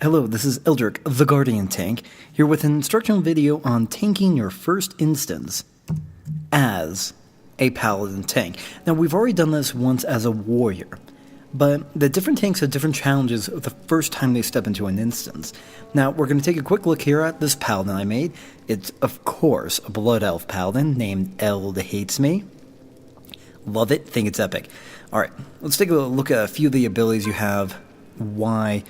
Hello, this is Eldoric, the Guardian Tank, here with an instructional video on tanking your first instance as a Paladin tank. Now, we've already done this once as a warrior, but the different tanks have different challenges the first time they step into an instance. Now, we're going to take a quick look here at this Paladin I made. It's, of course, a Blood Elf Paladin named Eld Hates Me. Love it, think it's epic. Alright, let's take a look at a few of the abilities you have, why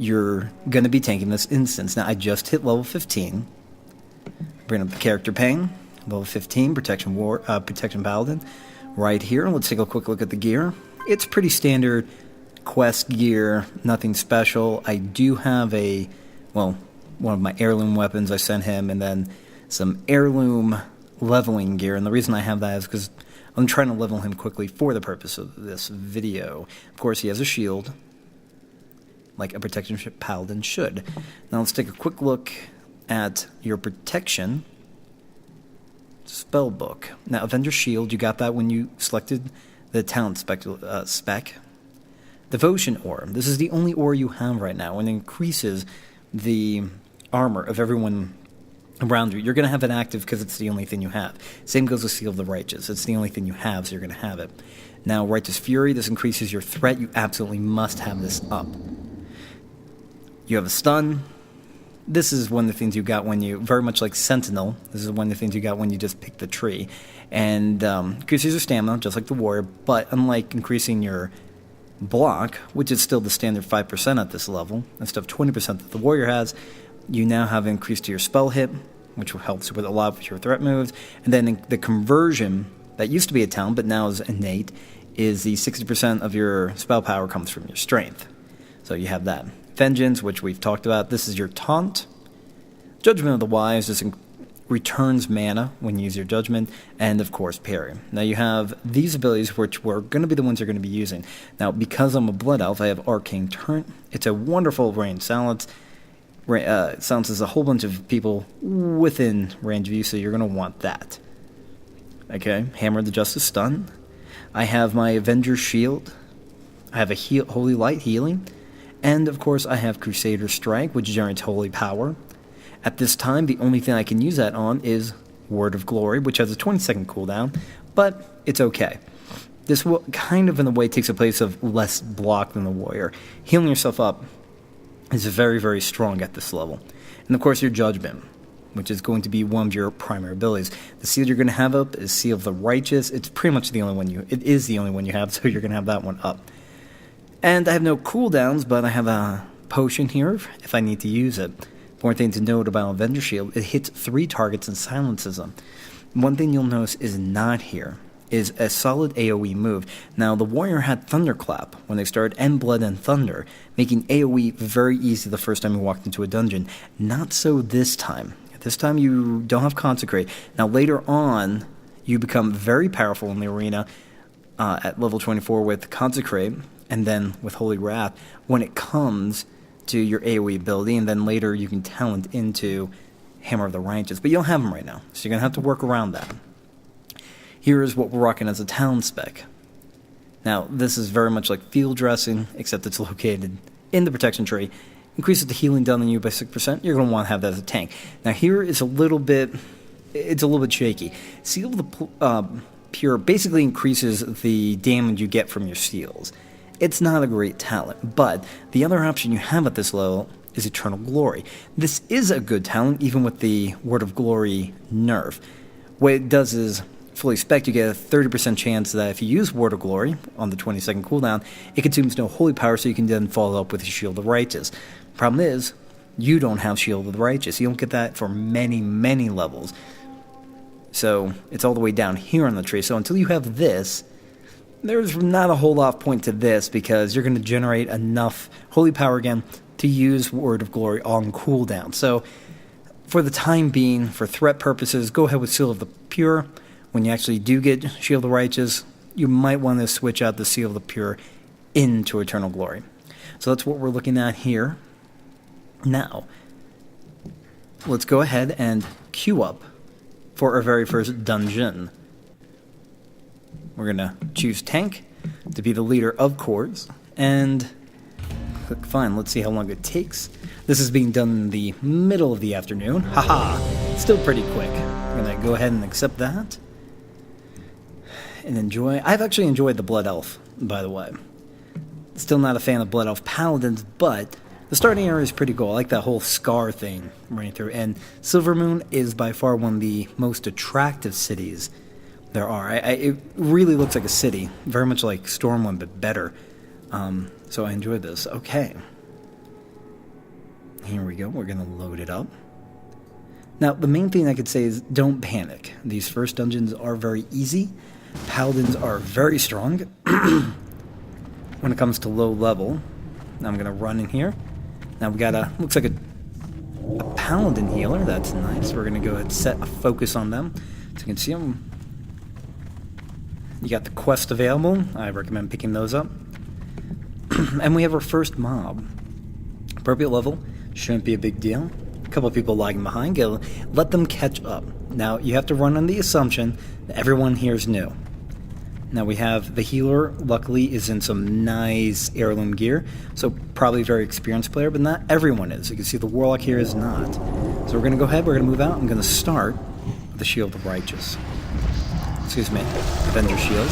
you're going to be tanking this instance. Now, I just hit level 15. Bring up the character pane. Level 15, Protection Paladin. Right here, let's take a quick look at the gear. It's pretty standard quest gear, nothing special. I do have one of my heirloom weapons I sent him, and then some heirloom leveling gear. And the reason I have that is because I'm trying to level him quickly for the purpose of this video. Of course, he has a shield, like a protection paladin should. Now let's take a quick look at your protection spell book. Now, Avenger Shield, you got that when you selected the talent spec. Devotion Orb. This is the only ore you have right now, and it increases the armor of everyone around you. You're going to have it active because it's the only thing you have. Same goes with Seal of the Righteous. It's the only thing you have, so you're going to have it. Now, Righteous Fury. This increases your threat. You absolutely must have this up. You have a stun. This is one of the things you got when you, very much like Sentinel, this is one of the things you got when you just pick the tree. And increases your stamina, just like the warrior, but unlike increasing your block, which is still the standard 5% at this level, instead of 20% that the warrior has, you now have increased to your spell hit, which helps with a lot of your threat moves. And then the conversion, that used to be a talent, but now is innate, is the 60% of your spell power comes from your strength. So you have that. Vengeance, which we've talked about. This is your taunt. Judgment of the Wise. This returns mana when you use your judgment. And, of course, parry. Now, you have these abilities, which were going to be the ones you're going to be using. Now, because I'm a Blood Elf, I have Arcane Turret. It's a wonderful range silence. Silences a whole bunch of people within range of you, so you're going to want that. Okay, Hammer of the Justice Stun. I have my Avenger Shield. I have a Holy Light Healing. And, of course, I have Crusader Strike, which generates holy power. At this time, the only thing I can use that on is Word of Glory, which has a 20-second cooldown, but it's okay. This will kind of, in a way, takes a place of less block than the warrior. Healing yourself up is very, very strong at this level. And, of course, your Judgment, which is going to be one of your primary abilities. The seal you're going to have up is Seal of the Righteous. It's pretty much the only one it is the only one you have, so you're going to have that one up. And I have no cooldowns, but I have a potion here if I need to use it. One thing to note about Avenger Shield, it hits 3 targets and silences them. One thing you'll notice is not here is a solid AoE move. Now, the warrior had Thunderclap when they started, and Blood and Thunder, making AoE very easy the first time you walked into a dungeon. Not so this time. This time you don't have Consecrate. Now, later on, you become very powerful in the arena at level 24 with Consecrate, and then with Holy Wrath, when it comes to your AoE ability, and then later you can talent into Hammer of the Righteous. But you don't have them right now, so you're going to have to work around that. Here is what we're rocking as a talent spec. Now, this is very much like field dressing, except it's located in the protection tree. Increases the healing done on you by 6%. You're going to want to have that as a tank. Now, here is it's a little bit shaky. Seal of the Pure basically increases the damage you get from your seals. It's not a great talent, but the other option you have at this level is Eternal Glory. This is a good talent, even with the Word of Glory nerf. What it does is, fully spec, you get a 30% chance that if you use Word of Glory on the 20-second cooldown, it consumes no holy power, so you can then follow up with Shield of the Righteous. Problem is, you don't have Shield of the Righteous. You don't get that for many, many levels. So, it's all the way down here on the tree. So until you have this, there's not a whole lot of point to this, because you're going to generate enough holy power again to use Word of Glory on cooldown. So, for the time being, for threat purposes, go ahead with Seal of the Pure. When you actually do get Shield of the Righteous, you might want to switch out the Seal of the Pure into Eternal Glory. So that's what we're looking at here. Now, let's go ahead and queue up for our very first dungeon. We're going to choose Tank to be the leader, of course, and click Fine. Let's see how long it takes. This is being done in the middle of the afternoon. Haha, still pretty quick. I'm gonna go ahead and accept that. And enjoy. I've actually enjoyed the Blood Elf, by the way. Still not a fan of Blood Elf Paladins, but the starting area is pretty cool. I like that whole scar thing running through. And Silvermoon is by far one of the most attractive cities there are. It really looks like a city, very much like Stormwind, but better. So I enjoyed this. Okay. Here we go. We're going to load it up. Now, the main thing I could say is don't panic. These first dungeons are very easy. Paladins are very strong. When it comes to low level, now I'm going to run in here. Now we got looks like a Paladin healer. That's nice. We're going to go ahead and set a focus on them. So you can see them. You got the quest available. I recommend picking those up. And we have our first mob. Appropriate level. Shouldn't be a big deal. A couple of people lagging behind. Let them catch up. Now, you have to run on the assumption that everyone here is new. Now, we have the healer, luckily, is in some nice heirloom gear. So, probably a very experienced player, but not everyone is. You can see the warlock here is not. So, we're going to go ahead. We're going to move out. I'm going to start with the Shield of Righteous. Excuse me, Avenger Shield.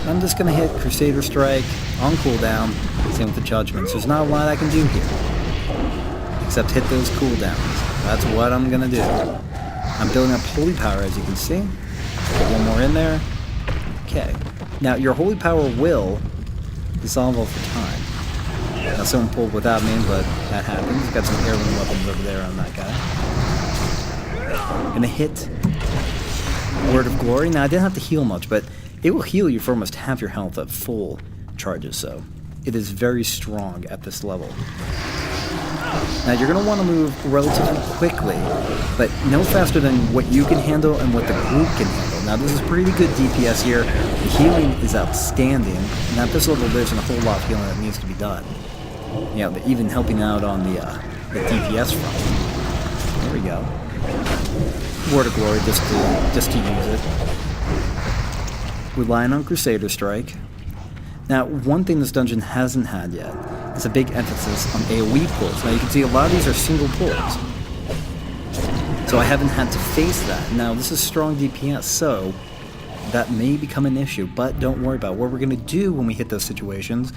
I'm just going to hit Crusader Strike on cooldown. Same with the Judgments. There's not a lot I can do here, except hit those cooldowns. That's what I'm going to do. I'm building up Holy Power, as you can see. Put one more in there. Okay. Now, your Holy Power will dissolve over time. Now, someone pulled without me, but that happens. Got some heirloom weapons over there on that guy. Gonna hit Word of Glory. Now, I didn't have to heal much, but it will heal you for almost half your health at full charges, so it is very strong at this level. Now, you're going to want to move relatively quickly, but no faster than what you can handle and what the group can handle. Now, this is pretty good DPS here. The healing is outstanding. And at this level, there's a whole lot of healing that needs to be done. You know, even helping out on the DPS front. There we go. Word of Glory, just to use it. Relying on Crusader Strike. Now, one thing this dungeon hasn't had yet is a big emphasis on AoE pulls. Now, you can see a lot of these are single pulls. So I haven't had to face that. Now, this is strong DPS, so that may become an issue, but don't worry about it. What we're going to do when we hit those situations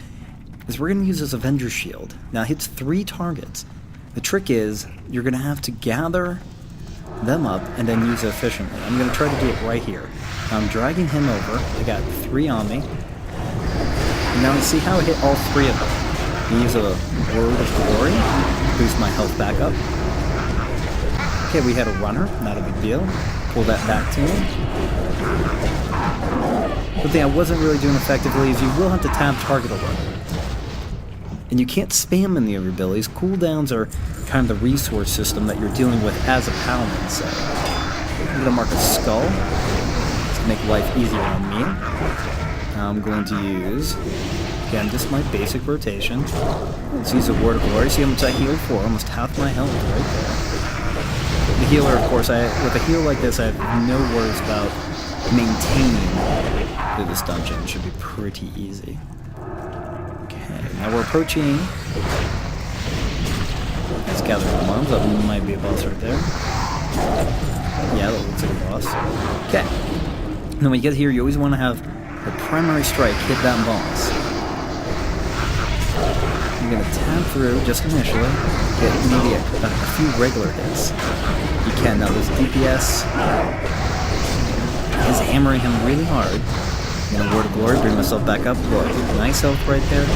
is we're going to use this Avenger Shield. Now, it hits 3 targets. The trick is you're going to have to gather them up and then use it efficiently. I'm going to try to do it right here. Now, I'm dragging him over. I got 3 on me. Now, see how I hit all 3 of them. I use a Word of Glory, boost my health back up. Okay, we had a runner, not a big deal. Pull that back to him. One thing I wasn't really doing effectively is you will have to tab target alert. And you can't spam any of your abilities. Cooldowns are kind of the resource system that you're dealing with as a paladin, so I'm going to mark a skull to make life easier on me. Now I'm going to use, again, just my basic rotation. Let's use a Word of Glory. See how much I healed for? Almost half my health right there. The healer, of course, with a heal like this, I have no worries about maintaining through this dungeon. It should be pretty easy. Okay, now we're approaching. Let's gather the mobs. That might be a boss right there. Yeah, that looks like a boss. Okay. Now when you get here, you always want to have the primary strike hit that boss. You're going to tab through just initially, get maybe a few regular hits. You can. Now this DPS is hammering him really hard. I'm going to Word of Glory, bring myself back up. Look, nice health right there.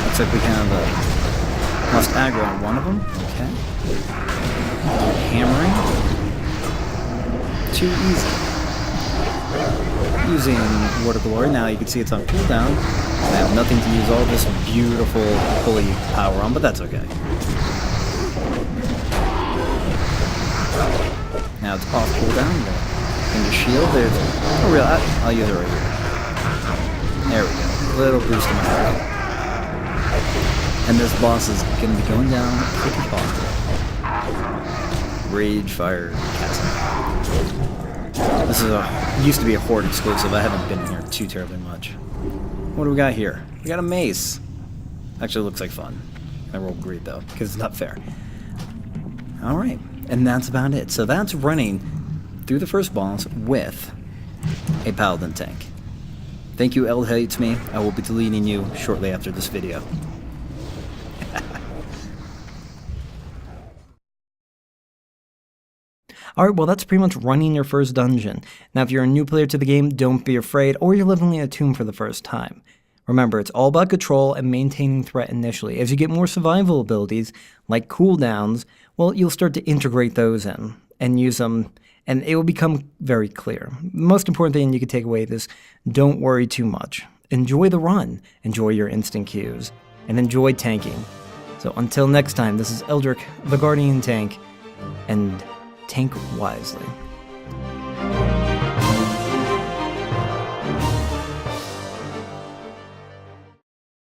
Looks like we have lost aggro on one of them. Okay. Hammering. Too easy. Using Word of Glory, now you can see it's on cooldown. I have nothing to use all this beautiful holy power on, but that's okay. Now it's off cooldown. And your shield, there's no real. I'll use it right here. There we go. Little boost in my health. And this boss is going to be going down pretty hard. Rage Fire Chasm. This is used to be a Horde exclusive. I haven't been here too terribly much. What do we got here? We got a mace. Actually, it looks like fun. I rolled great though, because it's not fair. Alright, and that's about it. So that's running through the first boss with a Paladin tank. Thank you, Eld Hates Me. I will be deleting you shortly after this video. Alright, well that's pretty much running your first dungeon. Now if you're a new player to the game, don't be afraid, or you're leveling a tomb for the first time. Remember, it's all about control and maintaining threat initially. As you get more survival abilities, like cooldowns, well, you'll start to integrate those in and use them, and it will become very clear. The most important thing you can take away is don't worry too much. Enjoy the run, enjoy your instant queues, and enjoy tanking. So until next time, this is Eldoric, the Guardian Tank, and tank wisely.